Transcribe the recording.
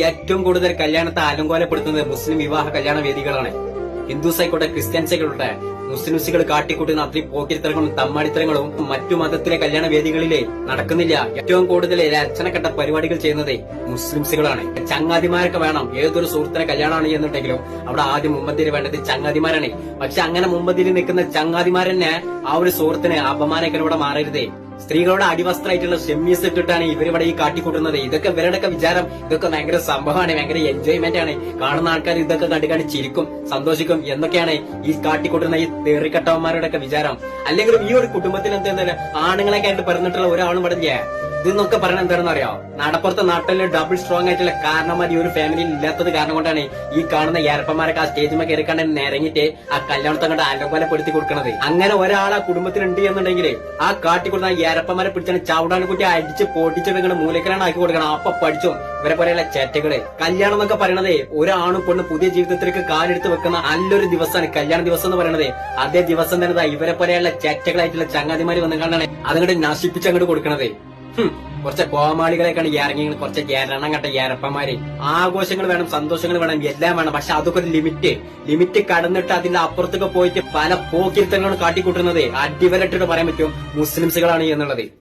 ഏറ്റവും കൂടുതൽ കല്യാണത്തെ അലങ്കോലപ്പെടുത്തുന്നത് മുസ്ലിം വിവാഹ കല്യാണ വേദികളാണ്. ഹിന്ദുസ് ആയിക്കോട്ടെ, ക്രിസ്ത്യൻസ് ആയിക്കോട്ടെ, മുസ്ലിംസുകൾ കാട്ടിക്കൂട്ടുന്ന അത്രയും പോക്കിരിത്തരങ്ങളും തമ്മാടിത്തരങ്ങളും മറ്റു മതത്തിലെ കല്യാണ വേദികളിലെ നടക്കുന്നില്ല. ഏറ്റവും കൂടുതൽ അച്ഛനക്കെട്ട പരിപാടികൾ ചെയ്യുന്നത് മുസ്ലിംസുകളാണ്. ചങ്ങാതിമാരൊക്കെ വേണം. ഏതൊരു സുഹൃത്തിനെ കല്യാണമാണ് എന്നുണ്ടെങ്കിലും അവിടെ ആദ്യം മുമ്പന്തിരി വേണ്ടത് ചങ്ങാതിമാരാണ്. പക്ഷെ അങ്ങനെ മുമ്പന്തിരി നിൽക്കുന്ന ചങ്ങാതിമാരെന്നെ ആ ഒരു സുഹൃത്തിന് അപമാനത്തിലൂടെ മാറരുതേ. സ്ത്രീകളുടെ അടിവസ്ത്രമായിട്ടുള്ള ഷെമ്മീസ് ഇട്ടിട്ടാണ് ഇവരിവിടെ ഈ കാട്ടിക്കൂട്ടുന്നത്. ഇതൊക്കെ ഇവരുടെയൊക്കെ വിചാരം ഇതൊക്കെ ഭയങ്കര സംഭവമാണ്, ഭയങ്കര എൻജോയ്മെന്റ് ആണ്. കാണുന്ന ആൾക്കാർ ഇതൊക്കെ കണ്ടു ചിരിക്കും, സന്തോഷിക്കും എന്നൊക്കെയാണ് ഈ കാട്ടിക്കൂട്ടുന്ന ഈ തേറിക്കട്ടവന്മാരുടെ ഒക്കെ വിചാരം. അല്ലെങ്കിലും ഈ ഒരു കുടുംബത്തിൽ എന്താ ആണുങ്ങളൊക്കെ ആയിട്ട് പറഞ്ഞിട്ടുള്ള ഒരാളും പടില്ല. ഇതെന്നൊക്കെ പറയണത് എന്താണെന്ന് അറിയോ? നടപ്പുറത്തെ നാട്ടിലെ ഡബിൾ സ്ട്രോങ് ആയിട്ടുള്ള കാരണന്മാർ ഈ ഒരു ഫാമിലിയിൽ ഇല്ലാത്തത് കാരണം കൊണ്ടാണ് ഈ കാണുന്ന ഏരപ്പന്മാരൊക്കെ ആ സ്റ്റേജിൽ കയറിക്കാണ്ട് നിരങ്ങിട്ട് ആ കല്യാണത്തെ കണ്ട് അലങ്കോലപ്പെടുത്തി കൊടുക്കണത്. അങ്ങനെ ഒരാൾ ആ കുടുംബത്തിലുണ്ട് എന്നുണ്ടെങ്കിൽ ആ കാട്ടിക്കൊടുന്ന ഏരപ്പന്മാരെ പിടിച്ചാണ് ചവിടാൻ കുട്ടി അടിച്ച് പൊട്ടിച്ചിട്ട് മൂലക്കലാണ് ആക്കി കൊടുക്കണം. അപ്പൊ പഠിച്ചോ ഇവരെ പോലെയുള്ള ചേറ്റകള്. കല്യാണം എന്നൊക്കെ പറയണത് ഒരാണും പെണ്ണ് പുതിയ ജീവിതത്തിലേക്ക് കാലെടുത്ത് വെക്കുന്ന നല്ലൊരു ദിവസമാണ് കല്യാണ ദിവസം എന്ന് പറയണത്. അതേ ദിവസം തന്നെ ഇവരെ പോലെയുള്ള ചേറ്റകളായിട്ടുള്ള ചങ്ങാതിമാര് വന്നു കണ്ടാണ് അതങ്ങോട്ട് നശിപ്പിച്ചങ്ങോട്ട് കൊടുക്കണത്. കുറച്ച് കോമാളികളെക്കാണ് ഇറങ്ങി, കുറച്ച് എരണം കണ്ട ഏരപ്പന്മാര്. ആഘോഷങ്ങൾ വേണം, സന്തോഷങ്ങൾ വേണം, എല്ലാം വേണം. പക്ഷെ അതൊക്കെ ഒരു ലിമിറ്റ് കടന്നിട്ട് അതിന്റെ അപ്പുറത്തൊക്കെ പോയിട്ട് പല പോക്കിരുത്തങ്ങളും കാട്ടിക്കൂട്ടുന്നത് അടിവരട്ടിട്ട് പറയാൻ പറ്റും മുസ്ലിംസുകളാണ് എന്നുള്ളത്.